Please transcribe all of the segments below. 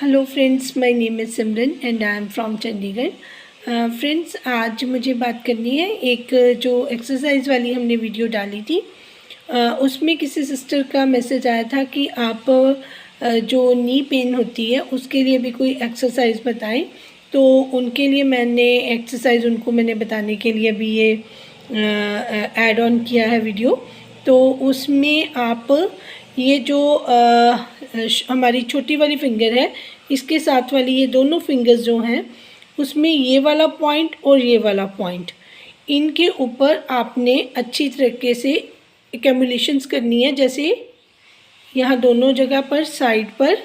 Hello friends, my name is Simran and I am from Chandigarh. Friends, आज मुझे बात करनी है एक जो एक्सरसाइज वाली हमने वीडियो डाली थी। उसमें किसी सिस्टर का मैसेज आया था कि आप जो नी पेन होती है उसके लिए भी कोई एक्सरसाइज बताएं। तो उनके लिए मैंने एक्सरसाइज मैंने बताने के लिए अभी ये ऐड ऑन किया है वीडियो। तो उसमें आप ये जो हमारी छोटी वाली फिंगर है, इसके साथ वाली ये दोनों फिंगर्स जो हैं, उसमें ये वाला पॉइंट और ये वाला पॉइंट, इनके ऊपर आपने अच्छी तरीके से एक्यूमुलेशंस करनी है। जैसे यहाँ दोनों जगह पर, साइड पर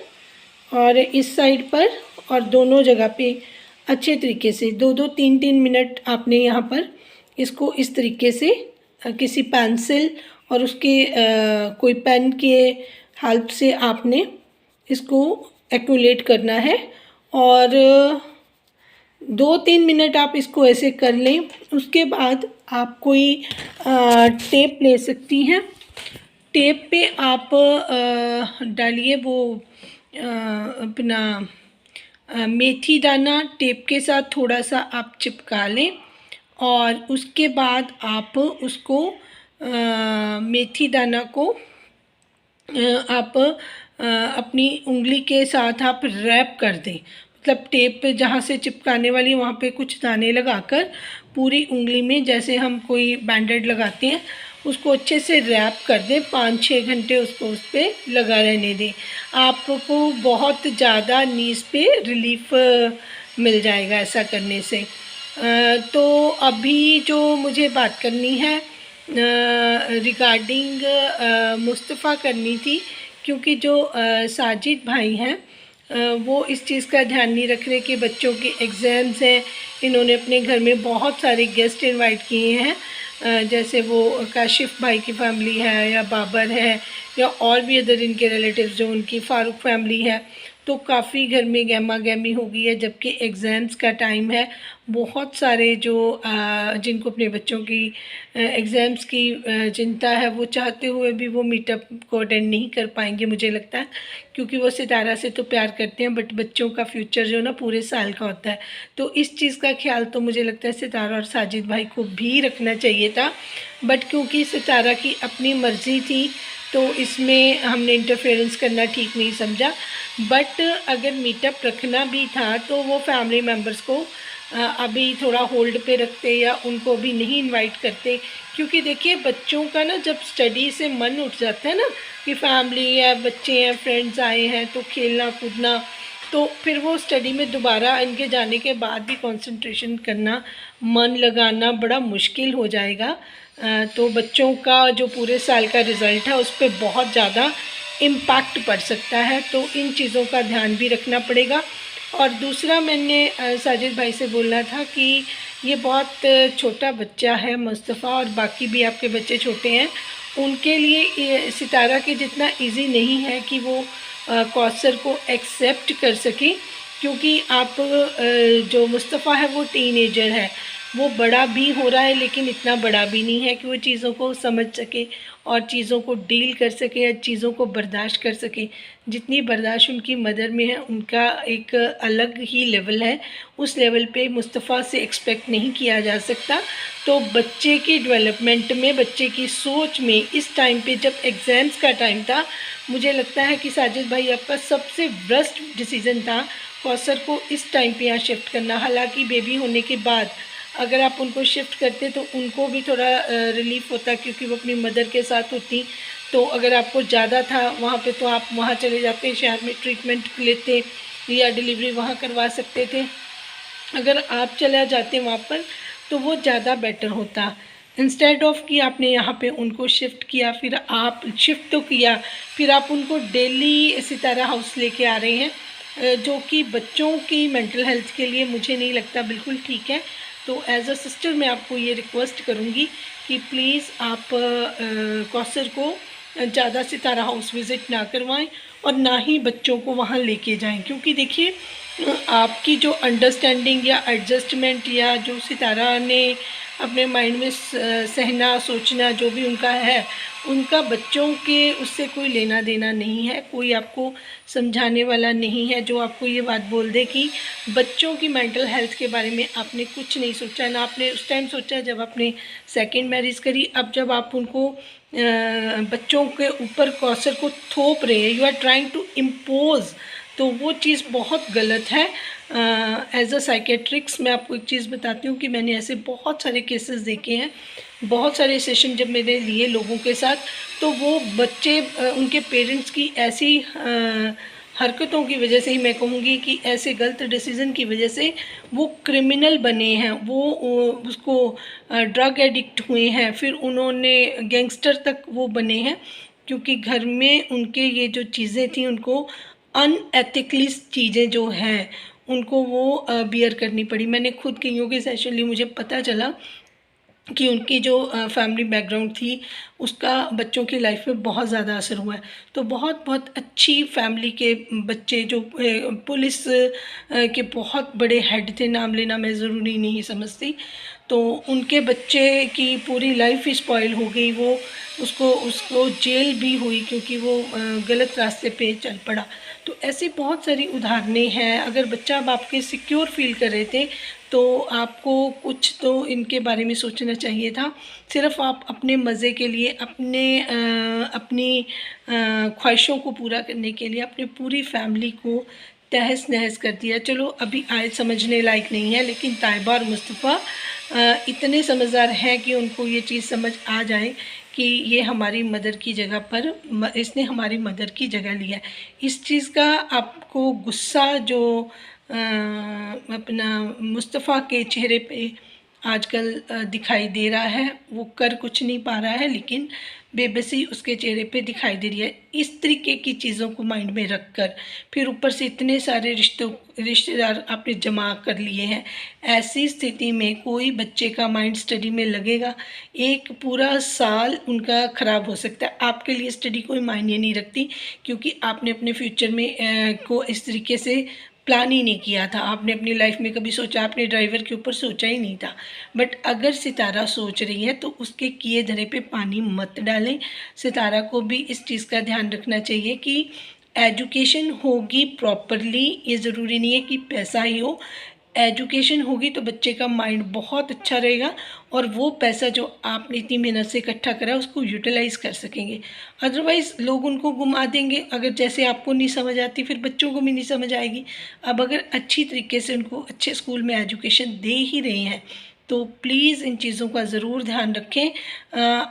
और इस साइड पर, और दोनों जगह पे अच्छे तरीके से 2-2, 3-3 मिनट आपने यहाँ पर इसको इस तरीके से किसी पेंसिल और उसके कोई पेन के हेल्प से आपने इसको एक्यूमुलेट करना है। और 2-3 मिनट आप इसको ऐसे कर लें। उसके बाद आप कोई टेप ले सकती हैं। टेप पे आप डालिए वो अपना मेथी दाना टेप के साथ थोड़ा सा आप चिपका लें, और उसके बाद आप उसको मेथी दाना को आप अपनी उंगली के साथ आप रैप कर दें। मतलब टेप पे जहाँ से चिपकाने वाली वहाँ पे कुछ दाने लगाकर पूरी उंगली में, जैसे हम कोई बैंडेड लगाते हैं, उसको अच्छे से रैप कर दें। 5-6 घंटे उसको उस पर लगा रहने दें। आपको बहुत ज़्यादा नीज़ पे रिलीफ मिल जाएगा ऐसा करने से। तो अभी जो मुझे बात करनी है रिगार्डिंग मुस्तफ़ा करनी थी, क्योंकि जो साजिद भाई हैं वो इस चीज़ का ध्यान नहीं रख रहे कि बच्चों के एग्ज़ाम्स हैं। इन्होंने अपने घर में बहुत सारे गेस्ट इनवाइट किए हैं, जैसे वो काशिफ भाई की फैमिली है, या बाबर है, या और भी अदर इनके रिलेटिव्स जो उनकी फ़ारूक फैमिली है। तो काफ़ी घर में गहमा गहमी हो गई है, जबकि एग्ज़ाम्स का टाइम है। बहुत सारे जो जिनको अपने बच्चों की एग्ज़ाम्स की चिंता है, वो चाहते हुए भी वो मीटअप को अटेंड नहीं कर पाएंगे मुझे लगता है, क्योंकि वो सितारा से तो प्यार करते हैं, बट बच्चों का फ्यूचर जो ना पूरे साल का होता है। तो इस चीज़ का ख्याल तो मुझे लगता है सितारा और साजिद भाई को भी रखना चाहिए था, बट क्योंकि सितारा की अपनी मर्ज़ी थी तो इसमें हमने इंटरफेरेंस करना ठीक नहीं समझा। बट अगर मीटअप रखना भी था तो वो फैमिली मेम्बर्स को अभी थोड़ा होल्ड पे रखते, या उनको भी नहीं इनवाइट करते। क्योंकि देखिए, बच्चों का ना जब स्टडी से मन उठ जाता है ना, कि फैमिली है, बच्चे हैं, फ्रेंड्स आए हैं, तो खेलना कूदना, तो फिर वो स्टडी में दोबारा इनके जाने के बाद भी कंसंट्रेशन करना, मन लगाना बड़ा मुश्किल हो जाएगा। तो बच्चों का जो पूरे साल का रिज़ल्ट है उस पर बहुत ज़्यादा इम्पैक्ट पड़ सकता है। तो इन चीज़ों का ध्यान भी रखना पड़ेगा। और दूसरा, मैंने साजिद भाई से बोलना था कि ये बहुत छोटा बच्चा है मुस्तफ़ा, और बाकी भी आपके बच्चे छोटे हैं, उनके लिए ये सितारा के जितना इजी नहीं है कि वो कौसर को एक्सेप्ट कर सके। क्योंकि आप जो मुस्तफ़ा है वो टीनेजर है, वो बड़ा भी हो रहा है, लेकिन इतना बड़ा भी नहीं है कि वो चीज़ों को समझ सके और चीज़ों को डील कर सके या चीज़ों को बर्दाश्त कर सके। जितनी बर्दाश्त उनकी मदर में है, उनका एक अलग ही लेवल है। उस लेवल पे मुस्तफ़ा से एक्सपेक्ट नहीं किया जा सकता। तो बच्चे की डेवलपमेंट में, बच्चे की सोच में, इस टाइम पे जब एग्ज़ाम्स का टाइम था, मुझे लगता है कि साजिद भाई आपका सबसे वर्स्ट डिसीज़न था कौसर को इस टाइम पे यहाँ शिफ्ट करना। हालांकि बेबी होने के बाद अगर आप उनको शिफ्ट करते तो उनको भी थोड़ा रिलीफ होता, क्योंकि वो अपनी मदर के साथ होती। तो अगर आपको ज़्यादा था वहाँ पे, तो आप वहाँ चले जाते, शहर में ट्रीटमेंट लेते, या डिलीवरी वहाँ करवा सकते थे। अगर आप चला जाते वहाँ पर तो वो ज़्यादा बेटर होता, इंस्टेड ऑफ कि आपने यहाँ पे उनको शिफ्ट किया। फिर आप शिफ्ट तो किया, फिर आप उनको डेली सितारा हाउस लेके आ रहे हैं, जो कि बच्चों की मेंटल हेल्थ के लिए मुझे नहीं लगता बिल्कुल ठीक है। तो एज अ सिस्टर मैं आपको ये रिक्वेस्ट करूँगी कि प्लीज़ आप कौसर को ज़्यादा सितारा हाउस विज़िट ना करवाएं, और ना ही बच्चों को वहाँ लेके जाएं। क्योंकि देखिए, आपकी जो अंडरस्टैंडिंग या एडजस्टमेंट, या जो सितारा ने अपने माइंड में सहना सोचना जो भी उनका है, उनका बच्चों के उससे कोई लेना देना नहीं है। कोई आपको समझाने वाला नहीं है जो आपको ये बात बोल दे कि बच्चों की मेंटल हेल्थ के बारे में आपने कुछ नहीं सोचा। ना आपने उस टाइम सोचा जब आपने सेकंड मैरिज करी। अब जब आप उनको बच्चों के ऊपर कौसर को थोप रहे हैं, you are trying to impose, तो वो चीज़ बहुत गलत है। एज अ साइकेट्रिक्स मैं आपको एक चीज़ बताती हूँ कि मैंने ऐसे बहुत सारे केसेस देखे हैं। बहुत सारे सेशन जब मैंने लिए लोगों के साथ, तो वो बच्चे उनके पेरेंट्स की ऐसी हरकतों की वजह से ही, मैं कहूँगी कि ऐसे गलत डिसीज़न की वजह से वो क्रिमिनल बने हैं। वो उसको ड्रग एडिक्ट हुए हैं, फिर उन्होंने गैंगस्टर तक वो बने हैं, क्योंकि घर में उनके ये जो चीज़ें थी उनको अनएथिकली चीज़ें जो हैं उनको वो बियर करनी पड़ी। मैंने खुद कईयों के सेशन लिए, मुझे पता चला कि उनकी जो फैमिली बैकग्राउंड थी उसका बच्चों की लाइफ में बहुत ज़्यादा असर हुआ है। तो बहुत बहुत अच्छी फैमिली के बच्चे जो पुलिस के बहुत बड़े हेड थे, नाम लेना मैं ज़रूरी नहीं समझती, तो उनके बच्चे की पूरी लाइफ ही स्पॉइल हो गई। वो उसको जेल भी हुई क्योंकि वो गलत रास्ते पे चल पड़ा। तो ऐसी बहुत सारी उदाहरणें हैं। अगर बच्चा अब आपके सिक्योर फील कर रहे थे तो आपको कुछ तो इनके बारे में सोचना चाहिए था। सिर्फ आप अपने मज़े के लिए, अपनी ख्वाहिशों को पूरा करने के लिए अपनी पूरी फैमिली को तहस नहस कर दिया। चलो अभी आयत समझने लायक नहीं है, लेकिन ताइबा और मुस्तफ़ा इतने समझदार हैं कि उनको ये चीज़ समझ आ जाए कि ये हमारी मदर की जगह पर, इसने हमारी मदर की जगह लिया है। इस चीज़ का आपको गुस्सा जो अपना मुस्तफ़ा के चेहरे पे आजकल दिखाई दे रहा है, वो कर कुछ नहीं पा रहा है, लेकिन बेबसी उसके चेहरे पे दिखाई दे रही है। इस तरीके की चीज़ों को माइंड में रख कर फिर ऊपर से इतने सारे रिश्तेदार आपने जमा कर लिए हैं, ऐसी स्थिति में कोई बच्चे का माइंड स्टडी में लगेगा? एक पूरा साल उनका ख़राब हो सकता है। आपके लिए स्टडी कोई मायने नहीं रखती, क्योंकि आपने अपने फ्यूचर में को इस तरीके से प्लान ही नहीं किया था। आपने अपनी लाइफ में कभी सोचा, आपने ड्राइवर के ऊपर सोचा ही नहीं था। बट अगर सितारा सोच रही है तो उसके किए धरे पे पानी मत डालें। सितारा को भी इस चीज़ का ध्यान रखना चाहिए कि एजुकेशन होगी प्रॉपरली, ये ज़रूरी नहीं है कि पैसा ही हो। एजुकेशन होगी तो बच्चे का माइंड बहुत अच्छा रहेगा और वो पैसा जो आपने इतनी मेहनत से इकट्ठा करा उसको यूटिलाइज़ कर सकेंगे। अदरवाइज़ लोग उनको घुमा देंगे। अगर जैसे आपको नहीं समझ आती, फिर बच्चों को भी नहीं समझ आएगी। अब अगर अच्छी तरीके से उनको अच्छे स्कूल में एजुकेशन दे ही रहे हैं तो प्लीज़ इन चीज़ों का ज़रूर ध्यान रखें।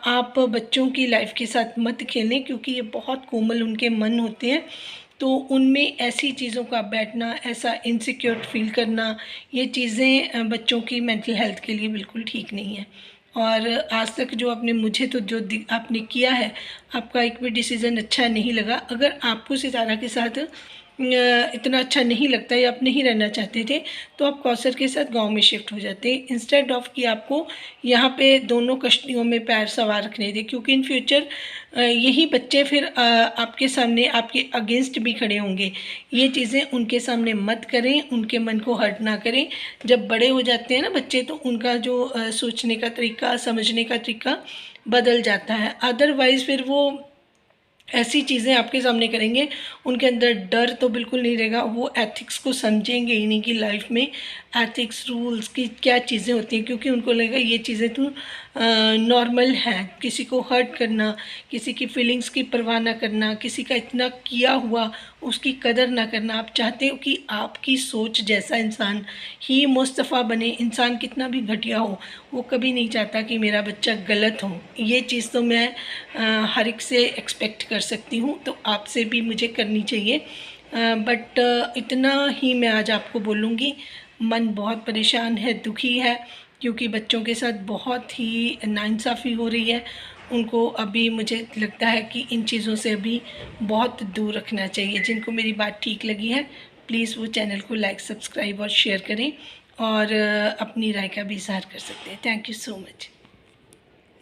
आप बच्चों की लाइफ के साथ मत खेलें, क्योंकि ये बहुत कोमल उनके मन होते हैं। तो उनमें ऐसी चीज़ों का बैठना, ऐसा इनसिक्योर फील करना, ये चीज़ें बच्चों की मेंटल हेल्थ के लिए बिल्कुल ठीक नहीं है। और आज तक जो आपने मुझे तो जो आपने किया है, आपका एक भी डिसीज़न अच्छा नहीं लगा। अगर आपको सितारा के साथ इतना अच्छा नहीं लगता या आप नहीं रहना चाहते थे तो आप कौसर के साथ गांव में शिफ्ट हो जाते, इंस्टेड ऑफ कि आपको यहाँ पे दोनों कश्तियों में पैर सवार रखने थे। क्योंकि इन फ्यूचर यही बच्चे फिर आपके सामने आपके अगेंस्ट भी खड़े होंगे। ये चीज़ें उनके सामने मत करें, उनके मन को हर्ट ना करें। जब बड़े हो जाते हैं ना बच्चे, तो उनका जो सोचने का तरीका, समझने का तरीका बदल जाता है। अदरवाइज़ फिर वो ऐसी चीज़ें आपके सामने करेंगे, उनके अंदर डर तो बिल्कुल नहीं रहेगा। वो एथिक्स को समझेंगे ही नहीं कि लाइफ में एथिक्स रूल्स की क्या चीज़ें होती हैं, क्योंकि उनको लगेगा ये चीज़ें तो नॉर्मल हैं। किसी को हर्ट करना, किसी की फीलिंग्स की परवाह ना करना, किसी का इतना किया हुआ उसकी कदर ना करना। आप चाहते हो कि आपकी सोच जैसा इंसान ही मुस्तफ़ा बने। इंसान कितना भी घटिया हो, वो कभी नहीं चाहता कि मेरा बच्चा गलत हो। ये चीज़ तो मैं हर एक से एक्सपेक्ट कर सकती हूँ, तो आपसे भी मुझे करनी चाहिए। बट इतना ही मैं आज आपको बोलूँगी, मन बहुत परेशान है, दुखी है, क्योंकि बच्चों के साथ बहुत ही नाइंसाफ़ी हो रही है। उनको अभी मुझे लगता है कि इन चीज़ों से अभी बहुत दूर रखना चाहिए। जिनको मेरी बात ठीक लगी है, प्लीज़ वो चैनल को लाइक, सब्सक्राइब और शेयर करें, और अपनी राय का भी इज़हार कर सकते हैं। Thank you so much.